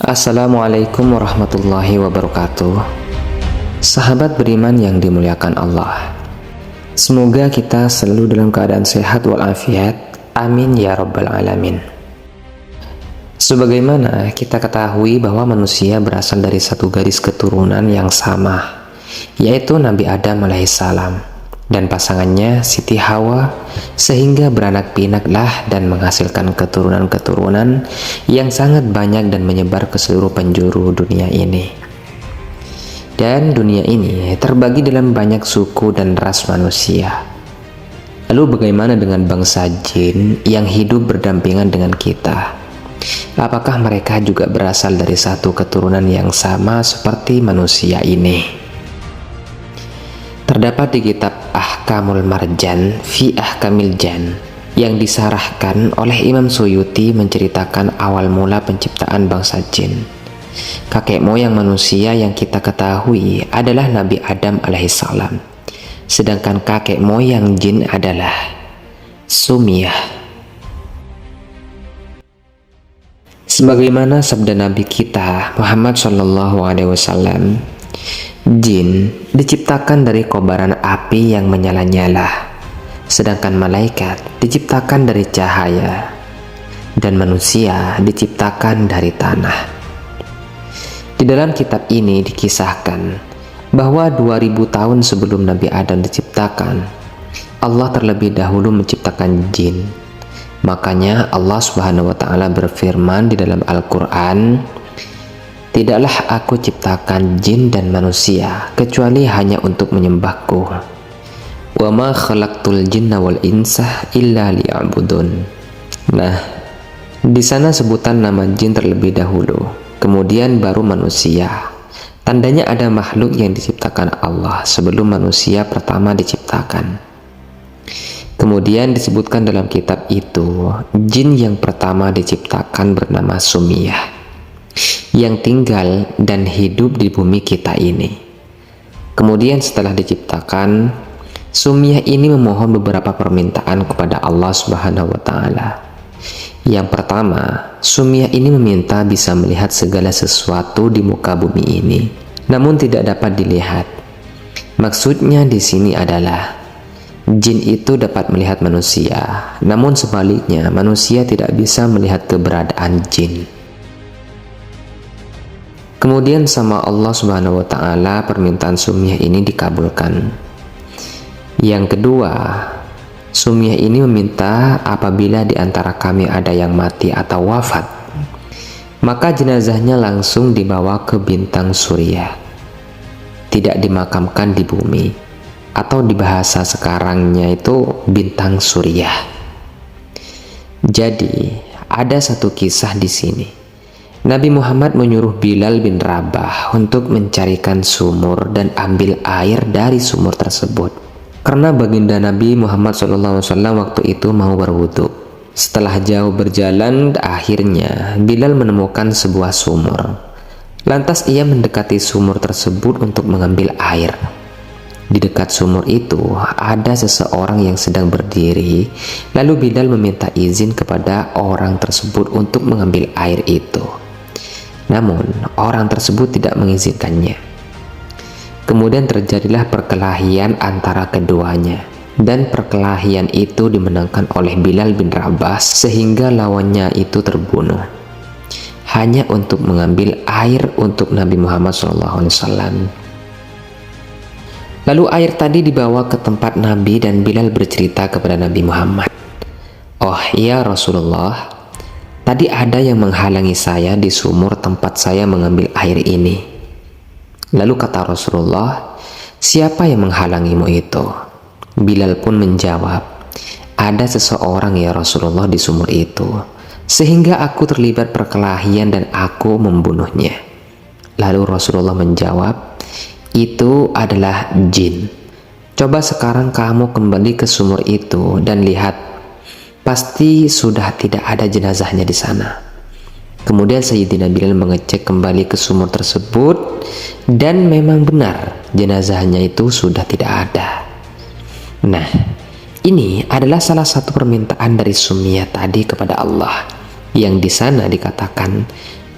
Assalamualaikum warahmatullahi wabarakatuh. Sahabat beriman yang dimuliakan Allah, semoga kita selalu dalam keadaan sehat walafiat. Amin ya rabbal alamin. Sebagaimana kita ketahui bahwa manusia berasal dari satu garis keturunan yang sama, yaitu Nabi Adam alaihissalam dan pasangannya Siti Hawa, sehingga beranak pinaklah dan menghasilkan keturunan-keturunan yang sangat banyak dan menyebar ke seluruh penjuru dunia ini. Dan dunia ini terbagi dalam banyak suku dan ras manusia. Lalu bagaimana dengan bangsa jin yang hidup berdampingan dengan kita? Apakah mereka juga berasal dari satu keturunan yang sama seperti manusia ini? Terdapat di kitab Ahkamul Marjan fi Ahkamil Jan yang disarahkan oleh Imam Suyuti menceritakan awal mula penciptaan bangsa jin. Kakek moyang manusia yang kita ketahui adalah Nabi Adam alaihissalam, sedangkan kakek moyang jin adalah Sumiyah. Sebagaimana sabda Nabi kita Muhammad SAW, jin diciptakan dari kobaran api yang menyala-nyala, sedangkan malaikat diciptakan dari cahaya, dan manusia diciptakan dari tanah. Di dalam kitab ini dikisahkan bahwa 2000 tahun sebelum Nabi Adam diciptakan, Allah terlebih dahulu menciptakan jin. Makanya Allah Subhanahu wa Ta'ala berfirman di dalam Al-Quran, "Tidaklah aku ciptakan jin dan manusia kecuali hanya untuk menyembahku. Wa ma khalaqtul jinna wal insa illa liya'budun." Nah, di sana sebutan nama jin terlebih dahulu, kemudian baru manusia. Tandanya ada makhluk yang diciptakan Allah sebelum manusia pertama diciptakan. Kemudian disebutkan dalam kitab itu, jin yang pertama diciptakan bernama Sumiyah, yang tinggal dan hidup di bumi kita ini. Kemudian setelah diciptakan, Sumiyah ini memohon beberapa permintaan kepada Allah Subhanahu wa Ta'ala. Yang pertama, Sumiyah ini meminta bisa melihat segala sesuatu di muka bumi ini, namun tidak dapat dilihat. Maksudnya di sini adalah jin itu dapat melihat manusia, namun sebaliknya manusia tidak bisa melihat keberadaan jin. Kemudian sama Allah Subhanahu wa Ta'ala permintaan Sumiyah ini dikabulkan. Yang kedua, Sumiyah ini meminta apabila di antara kami ada yang mati atau wafat, maka jenazahnya langsung dibawa ke bintang surya, tidak dimakamkan di bumi, atau di bahasa sekarangnya itu bintang surya. Jadi ada satu kisah di sini. Nabi Muhammad menyuruh Bilal bin Rabah untuk mencarikan sumur dan ambil air dari sumur tersebut, karena baginda Nabi Muhammad SAW waktu itu mau berwudu. Setelah jauh berjalan, akhirnya Bilal menemukan sebuah sumur. Lantas ia mendekati sumur tersebut untuk mengambil air. Di dekat sumur itu ada seseorang yang sedang berdiri. Lalu Bilal meminta izin kepada orang tersebut untuk mengambil air itu. Namun orang tersebut tidak mengizinkannya. Kemudian terjadilah perkelahian antara keduanya, dan perkelahian itu dimenangkan oleh Bilal bin Rabah sehingga lawannya itu terbunuh, hanya untuk mengambil air untuk Nabi Muhammad SAW. Lalu air tadi dibawa ke tempat Nabi dan Bilal bercerita kepada Nabi Muhammad, "Oh iya Rasulullah, tadi ada yang menghalangi saya di sumur tempat saya mengambil air ini." Lalu kata Rasulullah, "Siapa yang menghalangimu itu?" Bilal pun menjawab, "Ada seseorang ya Rasulullah di sumur itu, sehingga aku terlibat perkelahian dan aku membunuhnya." Lalu Rasulullah menjawab, "Itu adalah jin. Coba sekarang kamu kembali ke sumur itu dan lihat, pasti sudah tidak ada jenazahnya di sana." Kemudian Sayyidina Bilal mengecek kembali ke sumur tersebut, dan memang benar jenazahnya itu sudah tidak ada. Nah, ini adalah salah satu permintaan dari Sumiyah tadi kepada Allah, yang di sana dikatakan,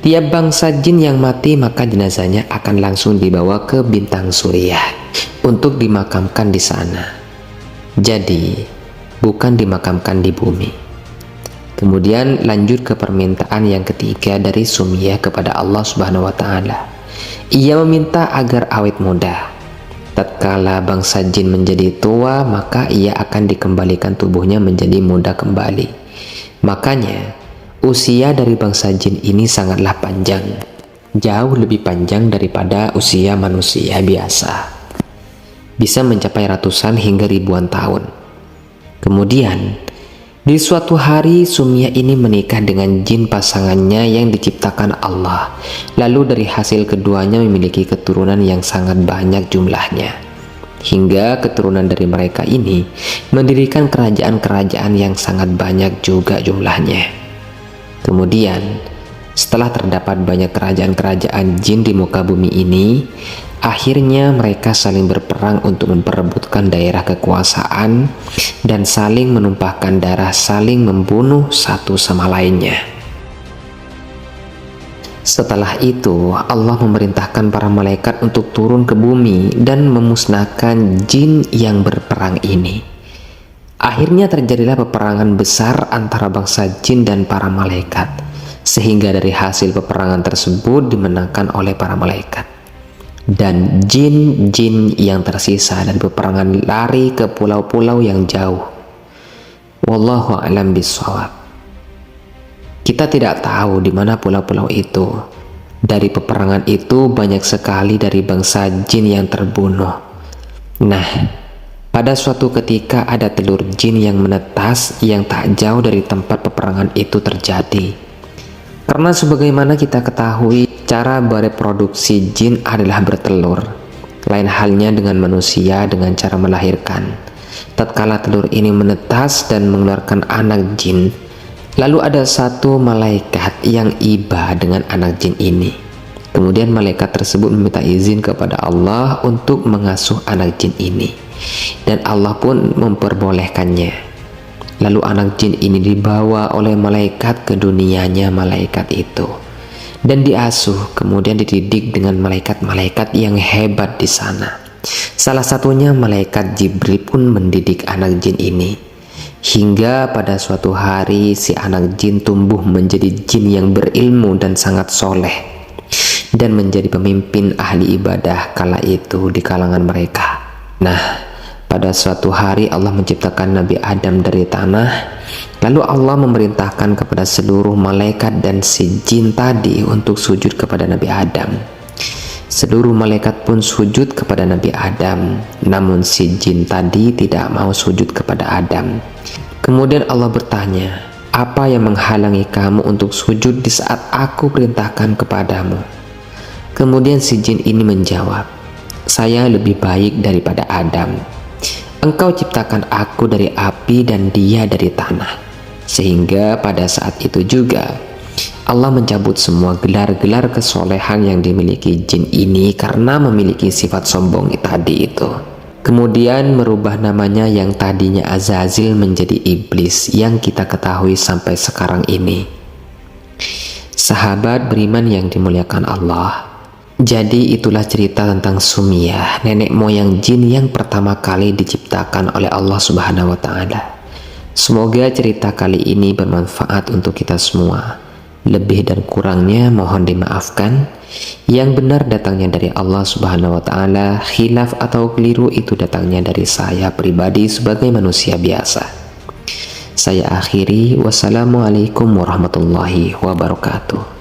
Tiap bangsa jin yang mati maka jenazahnya akan langsung dibawa ke bintang surya untuk dimakamkan di sana. Jadi bukan dimakamkan di bumi. Kemudian lanjut ke permintaan yang ketiga dari Sumiyah kepada Allah Subhanahu wa taala. Ia meminta agar awet muda. Tatkala bangsa jin menjadi tua, maka ia akan dikembalikan tubuhnya menjadi muda kembali. Makanya usia dari bangsa jin ini sangatlah panjang, jauh lebih panjang daripada usia manusia biasa, bisa mencapai ratusan hingga ribuan tahun. Kemudian di suatu hari Sumiyah ini menikah dengan jin pasangannya yang diciptakan Allah. Lalu dari hasil keduanya memiliki keturunan yang sangat banyak jumlahnya, hingga keturunan dari mereka ini mendirikan kerajaan-kerajaan yang sangat banyak juga jumlahnya. Kemudian setelah terdapat banyak kerajaan-kerajaan jin di muka bumi ini, akhirnya mereka saling berperang untuk memperebutkan daerah kekuasaan dan saling menumpahkan darah, saling membunuh satu sama lainnya. Setelah itu Allah memerintahkan para malaikat untuk turun ke bumi dan memusnahkan jin yang berperang ini. Akhirnya terjadilah peperangan besar antara bangsa jin dan para malaikat, sehingga dari hasil peperangan tersebut dimenangkan oleh para malaikat. Dan jin-jin yang tersisa dari peperangan lari ke pulau-pulau yang jauh. Wallahu a'lam bishawab. Kita tidak tahu di mana pulau-pulau itu. Dari peperangan itu banyak sekali dari bangsa jin yang terbunuh. Nah, pada suatu ketika ada telur jin yang menetas yang tak jauh dari tempat peperangan itu terjadi. Karena sebagaimana kita ketahui, cara bereproduksi jin adalah bertelur. Lain halnya dengan manusia dengan cara melahirkan. Tatkala telur ini menetas dan mengeluarkan anak jin, lalu ada satu malaikat yang iba dengan anak jin ini. Kemudian malaikat tersebut meminta izin kepada Allah untuk mengasuh anak jin ini. Dan Allah pun memperbolehkannya. Lalu anak jin ini dibawa oleh malaikat ke dunianya malaikat itu dan diasuh, kemudian dididik dengan malaikat-malaikat yang hebat di sana. Salah satunya malaikat Jibril pun mendidik anak jin ini, hingga pada suatu hari si anak jin tumbuh menjadi jin yang berilmu dan sangat soleh, dan menjadi pemimpin ahli ibadah kala itu di kalangan mereka. Nah, pada suatu hari Allah menciptakan Nabi Adam dari tanah. Lalu Allah memerintahkan kepada seluruh malaikat dan si jin tadi untuk sujud kepada Nabi Adam. Seluruh malaikat pun sujud kepada Nabi Adam, namun si jin tadi tidak mau sujud kepada Adam. Kemudian Allah bertanya, "Apa yang menghalangi kamu untuk sujud di saat aku perintahkan kepadamu?" Kemudian si jin ini menjawab, "Saya lebih baik daripada Adam. Engkau ciptakan aku dari api dan dia dari tanah." Sehingga pada saat itu juga Allah mencabut semua gelar-gelar kesolehan yang dimiliki jin ini karena memiliki sifat sombong tadi itu. Kemudian merubah namanya yang tadinya Azazil menjadi iblis yang kita ketahui sampai sekarang ini. Sahabat beriman yang dimuliakan Allah, jadi itulah cerita tentang Sumiyah, nenek moyang jin yang pertama kali diciptakan oleh Allah Subhanahu wa taala. Semoga cerita kali ini bermanfaat untuk kita semua. Lebih dan kurangnya mohon dimaafkan. Yang benar datangnya dari Allah Subhanahu wa taala, khilaf atau keliru itu datangnya dari saya pribadi sebagai manusia biasa. Saya akhiri, wassalamualaikum warahmatullahi wabarakatuh.